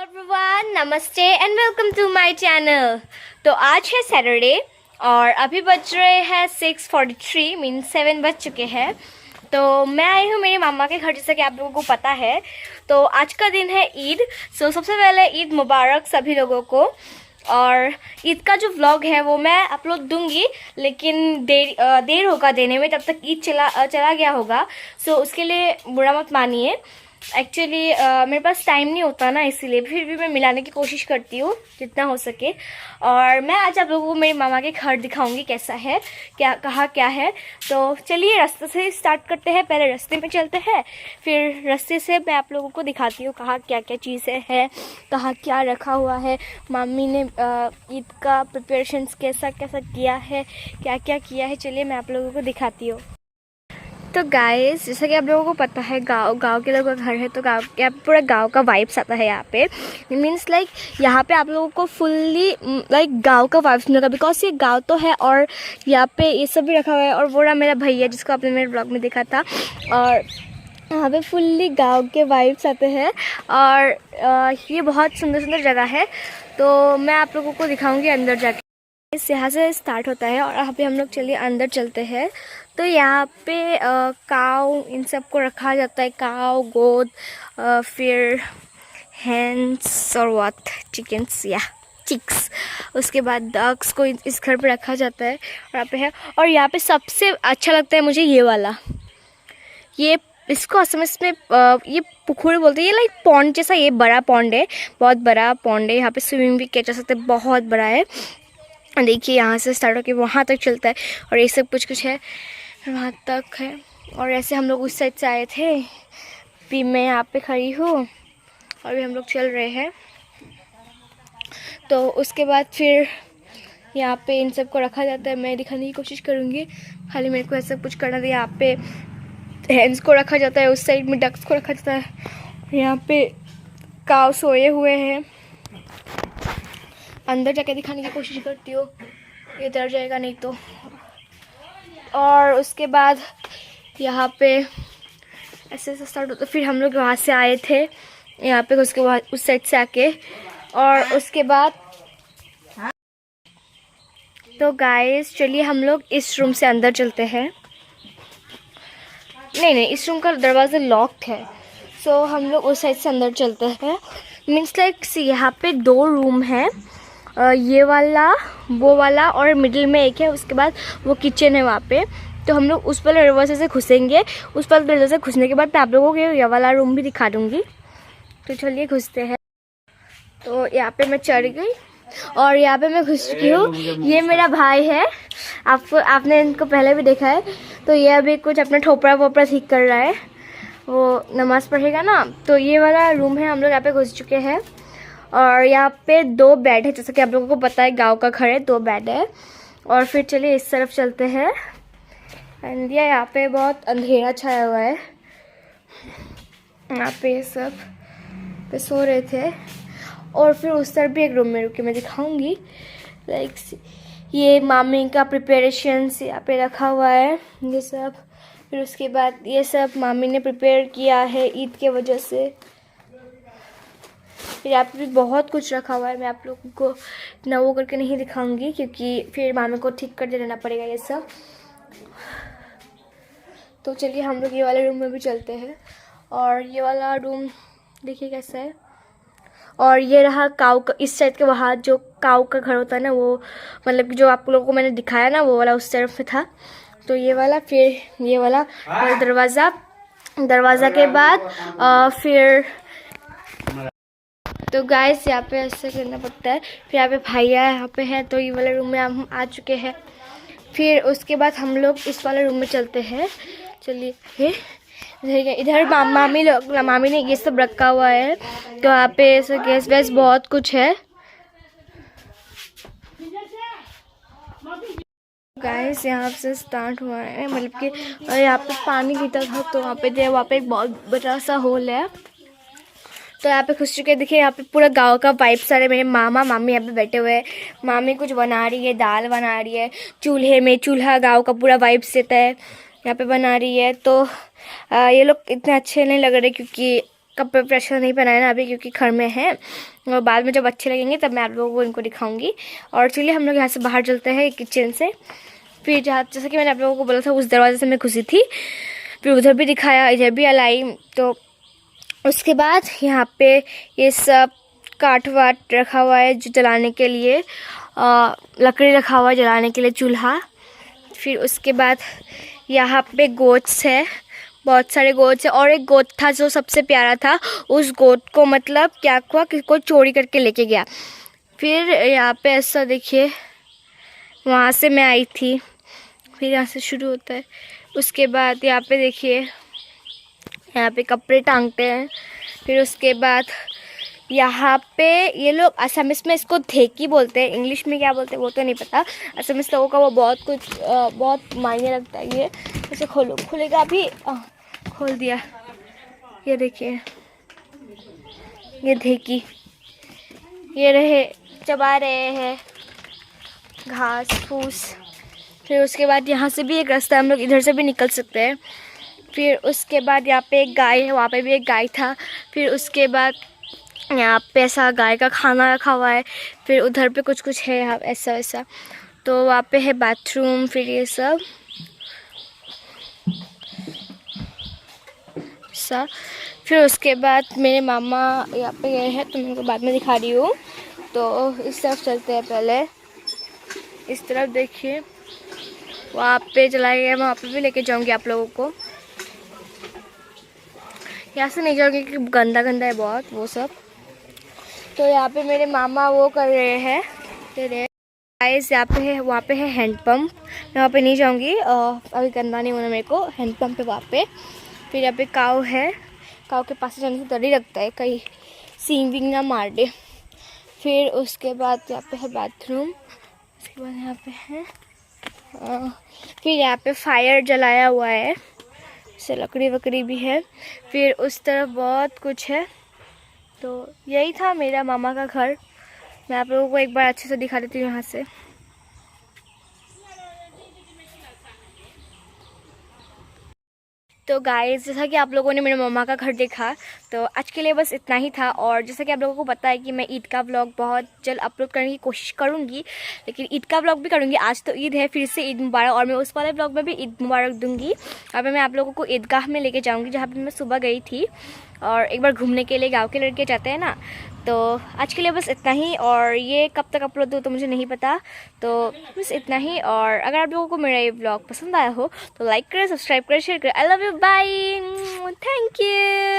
Everyone, नमस्ते and welcome to my channel. तो आज है सैटरडे और अभी बज रहे हैं 6:43 मीन 7 बज चुके हैं। तो मैं आई हूँ मेरे मामा के घर, जैसा कि आप लोगों को पता है। तो आज का दिन है ईद। सबसे पहले ईद मुबारक सभी लोगों को। और ईद का जो व्लॉग है वो मैं अपलोड दूंगी, लेकिन देर होगा देने में, तब तक ईद चला गया होगा। उसके लिए बुरा मत मानिए। एक्चुअली मेरे पास टाइम नहीं होता ना, इसीलिए फिर भी मैं मिलाने की कोशिश करती हूँ जितना हो सके। और मैं आज आप लोगों को मेरे मामा के घर दिखाऊंगी कैसा है, क्या है। तो चलिए रास्ते से स्टार्ट करते हैं। पहले रास्ते में चलते हैं, फिर रास्ते से मैं आप लोगों को दिखाती हूँ कहाँ क्या क्या चीज़ें हैं, कहाँ क्या रखा हुआ है। मम्मी ने ईद का प्रिपरेशंस कैसा कैसा किया है, क्या क्या किया है। चलिए मैं आप लोगों को दिखाती हूँ। तो गाइस, जैसा कि आप लोगों को पता है, गांव के लोगों का घर है, तो गांव के पूरा गांव का वाइब्स आता है यहाँ पे। मीन्स लाइक यहाँ पे आप लोगों को फुल्ली लाइक गांव का वाइब्स मिलेगा, बिकॉज ये गांव तो है और यहाँ पे ये सब भी रखा हुआ है। और वो रहा मेरा भैया, जिसको आपने मेरे ब्लॉग में देखा था। और यहाँ पे फुल्ली गांव के वाइब्स आते हैं। और ये बहुत सुंदर सुंदर जगह है, तो मैं आप लोगों को दिखाऊँगी अंदर जाके। इस यहाँ से स्टार्ट होता है और यहाँ पे हम लोग चलिए अंदर चलते हैं। तो यहाँ पे काऊ इन सब को रखा जाता है, काऊ, गोद, फिर हैंस और व्हाट चिकन्स या चिक्स। उसके बाद डक्स को इस घर पे रखा जाता है। और यहाँ पे है, और यहाँ पे सबसे अच्छा लगता है मुझे ये वाला, ये इसको असम में ये पुखुर बोलते हैं। ये लाइक पॉन्ड जैसा, ये बड़ा पॉन्ड है, बहुत बड़ा पॉन्ड है। यहाँ पे स्विमिंग भी किया जा सकता है, बहुत बड़ा है। देखिए यहाँ से स्टार्ट होकर वहाँ तक चलता है और ये सब कुछ है, वहाँ तक है। और ऐसे हम लोग उस साइड से आए थे, भी मैं यहाँ पे खड़ी हूँ और भी हम लोग चल रहे हैं। तो उसके बाद फिर यहाँ पे इन सब को रखा जाता है। मैं दिखाने की कोशिश करूँगी, खाली मेरे को ऐसा कुछ करना था। यहाँ पे हैंस को रखा जाता है, उस साइड में डक्स को रखा जाता है। यहाँ पे काव सोए हुए हैं। अंदर जाके दिखाने की कोशिश करती हूँ, ये डर जाएगा नहीं तो। और उसके बाद यहाँ पे ऐसे स्टार्ट होता। फिर हम लोग वहाँ से आए थे यहाँ पे, उसके बाद उस साइड से आके, और उसके बाद तो गाइस चलिए हम लोग इस रूम से अंदर चलते हैं। नहीं, इस रूम का दरवाज़ा लॉक्ड है, सो हम लोग उस साइड से अंदर चलते हैं। मीन्स लाइक यहाँ पे 2 रूम है, ये वाला, वो वाला, और मिडिल में एक है। उसके बाद वो किचन है वहाँ पे। तो हम लोग उस वाले दरवाजे से घुसेंगे। उस वाले दरवाजे से घुसने के बाद मैं आप लोगों को ये वाला रूम भी दिखा दूँगी। तो चलिए घुसते हैं। तो यहाँ पे मैं चढ़ गई और यहाँ पे मैं घुस चुकी हूँ। ये मेरा भाई है, आपने इनको पहले भी देखा है। तो ये अभी कुछ अपना ठोपरा वोपरा ठीक कर रहा है, वो नमाज़ पढ़ेगा ना। तो ये वाला रूम है, हम लोग यहाँ पे घुस चुके हैं। और यहाँ पे 2 बेड है, जैसा कि आप लोगों को पता है गांव का घर है, 2 बेड है। और फिर चलिए इस तरफ चलते हैं। एंड यहाँ पे बहुत अंधेरा छाया हुआ है। यहाँ पे सब पे सो रहे थे। और फिर उस तरफ भी एक रूम में रुके, मैं दिखाऊंगी। लाइक ये मामी का प्रिपरेशंस यहाँ पे रखा हुआ है, ये सब। फिर उसके बाद ये सब मामी ने प्रिपेयर किया है ईद के वजह से। फिर यहाँ पे भी बहुत कुछ रखा हुआ है, मैं आप लोगों को इतना वो करके नहीं दिखाऊंगी, क्योंकि फिर मामी को ठीक कर देना पड़ेगा ये सब। तो चलिए हम लोग ये वाले रूम में भी चलते हैं। और ये वाला रूम देखिए कैसा है। और ये रहा काऊ का, इस साइड के वहाँ जो काऊ का घर होता है ना, वो मतलब कि जो आप लोगों को मैंने दिखाया ना, वो वाला उस तरफ में था। तो ये वाला, फिर ये वाला दरवाज़ा के बाद फिर तो गाइस यहाँ पे ऐसे करना पड़ता है। फिर यहाँ पे भैया यहाँ पे है, तो ये वाले रूम में हम आ चुके हैं। फिर उसके बाद हम लोग इस वाले रूम में चलते हैं। चलिए इधर मामी ने ये सब रखा हुआ है। तो यहाँ पे ऐसे गैस वैस बहुत कुछ है। गाइस यहाँ से स्टार्ट हुआ है, मतलब कि यहाँ पे पानी गिरता था, तो वहाँ पे एक बहुत बड़ा सा होल है। तो यहाँ पे घुस चुके हैं। देखिए यहाँ पे पूरा गांव का वाइब सारे। मेरे मामा मामी यहाँ पे बैठे हुए हैं। मामी कुछ बना रही है, दाल बना रही है चूल्हे में। चूल्हा गांव का पूरा वाइब देता है, यहाँ पे बना रही है। तो ये लोग इतने अच्छे नहीं लग रहे, क्योंकि कपड़े प्रेशर नहीं पहनाए ना अभी, क्योंकि घर में है, और बाद में जब अच्छे लगेंगे तब मैं आप लोगों को इनको दिखाऊंगी। और चलिए हम लोग यहाँ से बाहर चलते हैं किचन से। फिर जैसा कि मैंने आप लोगों को बोला था उस दरवाजे से मैं घुसी थी, फिर उधर भी दिखाया, इधर भी लाई। तो उसके बाद यहाँ पे ये सब काठ वाट रखा हुआ है जो जलाने के लिए, लकड़ी रखा हुआ है जलाने के लिए, चूल्हा। फिर उसके बाद यहाँ पे गोट्स है, बहुत सारे गोट्स है, और एक गोट था जो सबसे प्यारा था, उस गोट को मतलब क्या हुआ, किसी को चोरी करके लेके गया। फिर यहाँ पे ऐसा देखिए, वहाँ से मैं आई थी, फिर यहाँ से शुरू होता है। उसके बाद यहाँ पे देखिए, यहाँ पे कपड़े टांगते हैं। फिर उसके बाद यहाँ पे ये लोग असमिस में इसको धेकी बोलते हैं, इंग्लिश में क्या बोलते हैं वो तो नहीं पता। असमिस लोगों का वो बहुत मायने रखता है। ये ऐसे खुलेगा अभी, खोल दिया। ये देखिए, ये धेकी, ये रहे चबा रहे हैं घास फूस। फिर उसके बाद यहाँ से भी एक रास्ता, हम लोग इधर से भी निकल सकते हैं। फिर उसके बाद यहाँ पे एक गाय है, वहाँ पे भी एक गाय था। फिर उसके बाद यहाँ पे ऐसा गाय का खाना रखा हुआ है। फिर उधर पे कुछ है यहाँ ऐसा वैसा। तो वहाँ पे है बाथरूम, फिर ये सब सा। फिर उसके बाद मेरे मामा यहाँ पे गए हैं, तो मैं उनको बाद में दिखा रही हूँ। तो इस तरफ चलते हैं, पहले इस तरफ देखिए, वहाँ पे चला गया, वहाँ पे भी लेके जाऊँगी आप लोगों को। यहाँ से नहीं जाऊँगी क्योंकि गंदा गंदा है बहुत वो सब। तो यहाँ पे मेरे मामा वो कर रहे हैं, गाइस यहाँ पे है, वहाँ पे है हैंडपम्प। मैं वहाँ पे नहीं जाऊँगी, अभी गंदा नहीं होना मेरे को। हैंडपम्प है वहाँ पे। फिर यहाँ पे काऊ है, काऊ के पास जाने से डर ही लगता है कहीं सींग विंग ना मार दे। फिर उसके बाद यहाँ पे है बाथरूम। उसके बाद यहाँ पे है फिर यहाँ पे फायर जलाया हुआ है, से लकड़ी वकड़ी भी है। फिर उस तरफ बहुत कुछ है। तो यही था मेरा मामा का घर। मैं आप लोगों को एक बार अच्छे से दिखा देती हूँ यहाँ से। तो गाइस, जैसा कि आप लोगों ने मेरे मम्मा का घर देखा, तो आज के लिए बस इतना ही था। और जैसा कि आप लोगों को पता है कि मैं ईद का व्लॉग बहुत जल्द अपलोड करने की कोशिश करूंगी, लेकिन ईद का व्लॉग भी करूंगी। आज तो ईद है, फिर से ईद मुबारक, और मैं उस वाले व्लॉग में भी ईद मुबारक दूंगी। अब मैं आप लोगों को ईदगाह में लेके जाऊँगी, जहाँ पर मैं सुबह गई थी, और एक बार घूमने के लिए गाँव के लड़के जाते हैं ना। तो आज के लिए बस इतना ही, और ये कब तक अपलोड हो तो मुझे नहीं पता। तो बस इतना ही। और अगर आप लोगों को मेरा ये व्लॉग पसंद आया हो तो लाइक करें, सब्सक्राइब करें, शेयर करें। I love you, bye, thank you.